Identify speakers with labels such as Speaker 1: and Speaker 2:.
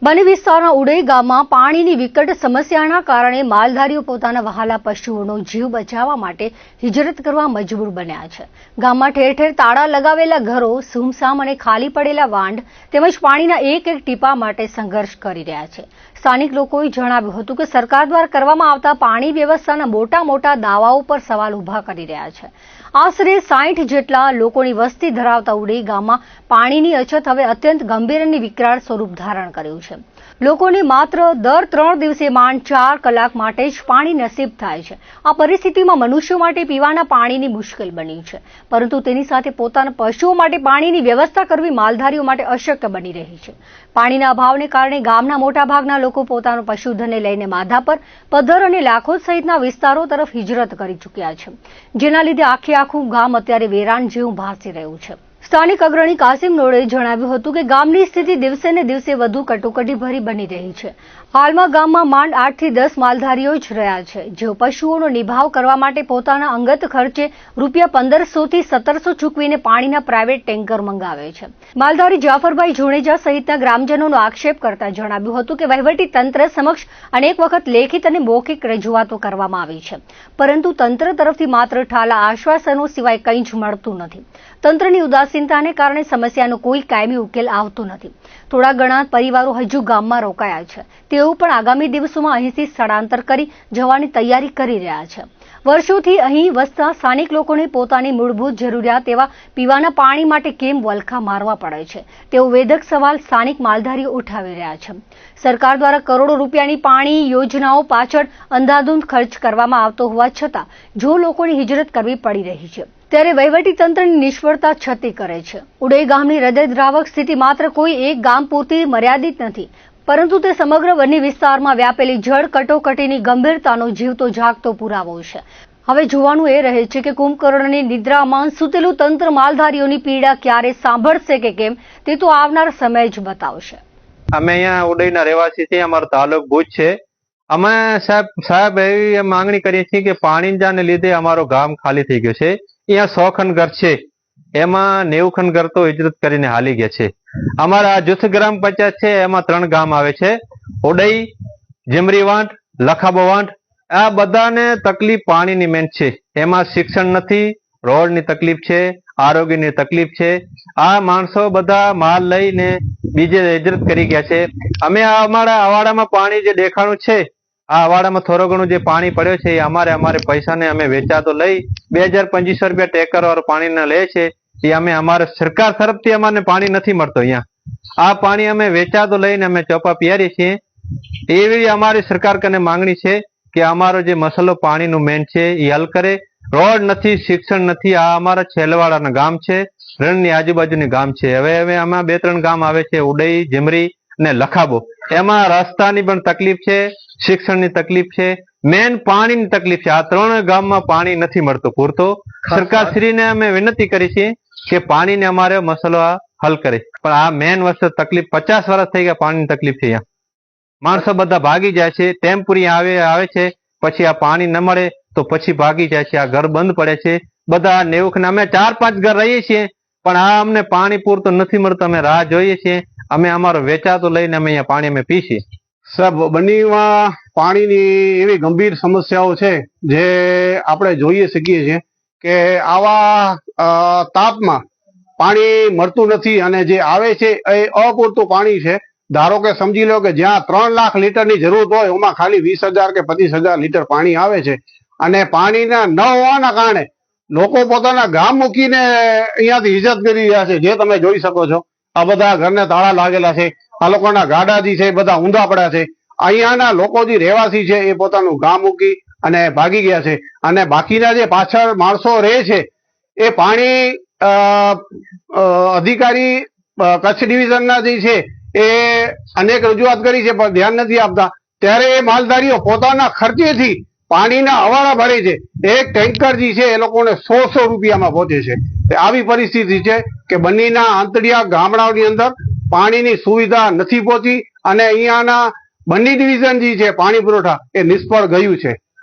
Speaker 1: બની વિસ્તારના ઉડઈ ગામમાં પાણીની વિકટ સમસ્યાના કારણે માલધારીઓ પોતાના વહાલા પશુઓનો જીવ બચાવવા માટે હિજરત કરવા મજબૂર બન્યા છે। ગામમાં ઠેર ઠેર તાળા લગાવેલા ઘરો, સુમસામ અને ખાલી પડેલા વાંઢ તેમજ પાણીના એક એક ટીપા માટે સંઘર્ષ કરી રહ્યા છે। સ્થાનિક લોકોએ જણાવ્યું હતું કે સરકાર દ્વારા કરવામાં આવતા પાણી વ્યવસ્થાના મોટા મોટા દાવાઓ પર સવાલ ઉભા કરી રહ્યા છે। આશરે 60 જેટલા લોકોની વસ્તી ધરાવતા ઉડઈ ગામમાં પાણીની અછત હવે અત્યંત ગંભીર અને વિકરાળ સ્વરૂપ ધારણ કર્યું છે। લોકોને માત્ર દર 3 દિવસે માંડ 4 કલાક માટે જ પાણી નસીબ થાય છે। આ પરિસ્થિતિમાં મનુષ્યો માટે પીવાના પાણીની મુશ્કેલ બની છે, પરંતુ તેની સાથે પોતાના પશુઓ માટે પાણીની વ્યવસ્થા કરવી માલધારીઓ માટે અશક્ય બની રહી છે। પાણીના અભાવને કારણે ગામના મોટાભાગના લોકો પોતાનું પશુધનને લઈને માધાપર, પધ્ધર અને લાખોદ સહિતના વિસ્તારો તરફ હિજરત કરી ચૂક્યા છે, જેના લીધે આખું ગામ અત્યારે વેરાન જેવું ભાસી રહ્યું છે। સ્થાનિક અગ્રણી કાસિમ નોડે જણાવ્યું હતું કે ગામની સ્થિતિ દિવસે ને દિવસે વધુ કટોકટીભરી બની રહી છે। હાલમાં ગામમાં માંડ 8 થી 10 માલધારીઓ જ રહ્યા છે, જેઓ પશુઓનો નિભાવ કરવા માટે પોતાના અંગત ખર્ચે રૂપિયા 1500 થી 1700 ચૂકવીને પાણીના પ્રાઇવેટ ટેન્કર મંગાવે છે। માલધારી જાફરભાઈ જોણેજા સહિતના ગ્રામજનોનો આક્ષેપ કરતા જણાવ્યું હતું કે વહીવટી તંત્ર સમક્ષ અનેક વખત લેખિત અને મૌખિક રજૂઆતો કરવામાં આવી છે, પરંતુ તંત્ર તરફથી માત્ર ઠાલા આશ્વાસનો સિવાય કંઈ જ મળતું નથી। તંત્રની ઉદાસીનતાને કારણે સમસ્યાનો કોઈ કાયમી ઉકેલ આવતો નથી। થોડા ઘણા પરિવારો હજુ ગામમાં રોકાયા છે, તેઓ પણ આગામી દિવસોમાં અહીંથી સ્થળાંતર કરી જવાની તૈયારી કરી રહ્યા છે। વર્ષોથી અહીં વસતા સ્થાનિક લોકોને પોતાની મૂળભૂત જરૂરિયાત એવા પીવાના પાણી માટે કેમ વલખા મારવા પડે છે, તેવો વેધક સવાલ સ્થાનિક માલધારીઓ ઉઠાવી રહ્યા છે। સરકાર દ્વારા કરોડો રૂપિયાની પાણી યોજનાઓ પાછળ અંધાધૂંધ ખર્ચ કરવામાં આવતો હોવા છતાં જો લોકોને હિજરત કરવી પડી રહી છે, ત્યારે વહીવટી તંત્રની નિષ્ફળતા છતી કરે છે। ઉડઈ ગામની હૃદયદ્રાવક સ્થિતિ માત્ર કોઈ એક ગામ પૂરતી મર્યાદિત નથી, પરંતુ તે સમગ્ર વન્ય વિસ્તારમાં વ્યાપેલી જળ કટોકટીની ગંભીરતાનો જીવતો જાગતો પુરાવો છે। હવે જોવાનું એ રહે છે કે કુંભકર્ણની નિદ્રામાં સૂતેલું તંત્ર માલધારીઓની પીડા ક્યારે સાંભળશે કે કેમ, તે તો આવનાર સમય જ બતાવશે।
Speaker 2: અમે અહીંયા ઉડઈના રહેવાસી છીએ, અમારો તાલુકો ભુજ છે। અમે સાહેબ એવી માંગણી કરીએ છીએ કે પાણીના લીધે અમારો ગામ ખાલી થઈ ગયો છે। અહીંયા 100 ખંડ ઘર છે, એમાં 90 ખંડ ઘર તો હિજરત કરીને હાલી ગયા છે। અમારા જૂથ ગ્રામ પંચાયત છે, એમાં 3 ગામ આવે છે, ઉડઈ, જેમરી વાંઢ, લખાબો વાંઢ। આ બધાને તકલીફ પાણીની મેન છે। એમાં શિક્ષણ નથી, રોડની તકલીફ છે, આરોગ્યની તકલીફ છે। આ માણસો બધા માલ લઈને બીજે હિજરત કરી ગયા છે। અમે અમારા અવાડામાં પાણી જે દેખાણું છે, આ અવાડામાં થોડો ઘણું જે પાણી પડ્યો છે એ અમારે પૈસાને અમે વેચાતો લઈ 2000-2500 રૂપિયા ટેકર વાળું પાણીને લે છે। એ અમે અમારે સરકાર તરફથી અમારે પાણી નથી મળતો। અહીંયા આ પાણી અમે વેચાતો લઈને અમે ચોપા પીયારીએ છીએ। એવી અમારી સરકાર કને માંગણી છે કે અમારો જે મસલો પાણીનું મેન છે એ હલ કરે। રોડ નથી, શિક્ષણ નથી। આ અમારા છેલવાડાના ગામ છે, રણની આજુબાજુની ગામ છે। હવે આમાં 2-3 ગામ આવે છે, ઉડઈ, જેમરી અને લખાબો। એમાં રસ્તાની પણ તકલીફ છે, શિક્ષણની તકલીફ છે, મેન પાણીની તકલીફ છે। આ 3 ગામમાં પાણી નથી મળતું પૂરતો। સરકારશ્રીને અમે વિનંતી કરી છે કે પાણીને અમારે મસલો હલ કરે, પણ આ મેન વસ્તુ તકલીફ 50 વર્ષ થઈ ગયા પાણીની તકલીફ છે। અહીંયા માણસો બધા ભાગી જાય છે, ટેમ્પુરી આવે છે, પછી આ પાણી ન મળે તો પછી ભાગી જાય છે। આ ઘર બંધ પડે છે બધા 90 અમે 4-5 ઘર રહીએ છીએ, પણ આ અમને પાણી પૂરતું નથી મળતું। અમે રાહ જોઈએ છીએ, અમે અમારો વેચાતો લઈને અમે અહીંયા પાણી અમે પી છીએ।
Speaker 3: સાહેબ, બન્નીમાં પાણીની એવી ગંભીર સમસ્યાઓ છે જે આપણે જોઈએ શકીએ છીએ કે આવા તાપમાં પાણી મળતું નથી, અને જે આવે છે એ અપૂરતું પાણી છે। ધારો કે સમજી લો કે જ્યાં 3 લાખ લીટરની જરૂર હોય, એમાં ખાલી 20,000 કે 25,000 લીટર પાણી આવે છે, અને પાણીના ન હોવાના કારણે લોકો પોતાના ગામ મૂકીને અહીંયાથી હિજરત કરી રહ્યા છે, જે તમે જોઈ શકો છો। આ બધા ઘરને તાળા લાગેલા છે, આ લોકોના ગાડાજી છે બધા ઊંધા પડ્યા છે। અહીંયાના લોકો જે રહેવાસી છે એ પોતાનું ગામ મૂકી અને ભાગી ગયા છે, અને બાકીના જે પાછળ માણસો રહે છે એ પાણી અધિકારી કચ્છ ડિવિઝનના જે છે એ અનેક રજૂઆત કરી છે, પણ ધ્યાન નથી આપતા। ત્યારે એ માલધારીઓ પોતાના ખર્ચેથી પાણીના અવાડા ભરે છે। એક ટેન્કર જે છે એ લોકોને 100 રૂપિયામાં પહોંચે છે। આવી પરિસ્થિતિ છે કે બન્નીના આંતરિયા ગામડાઓની અંદર પાણીની સુવિધા નથી પહોંચી, અને અહીંયાના બન્ની ડિવિઝન જે છે પાણી પુરવઠા એ નિષ્ફળ ગયું છે।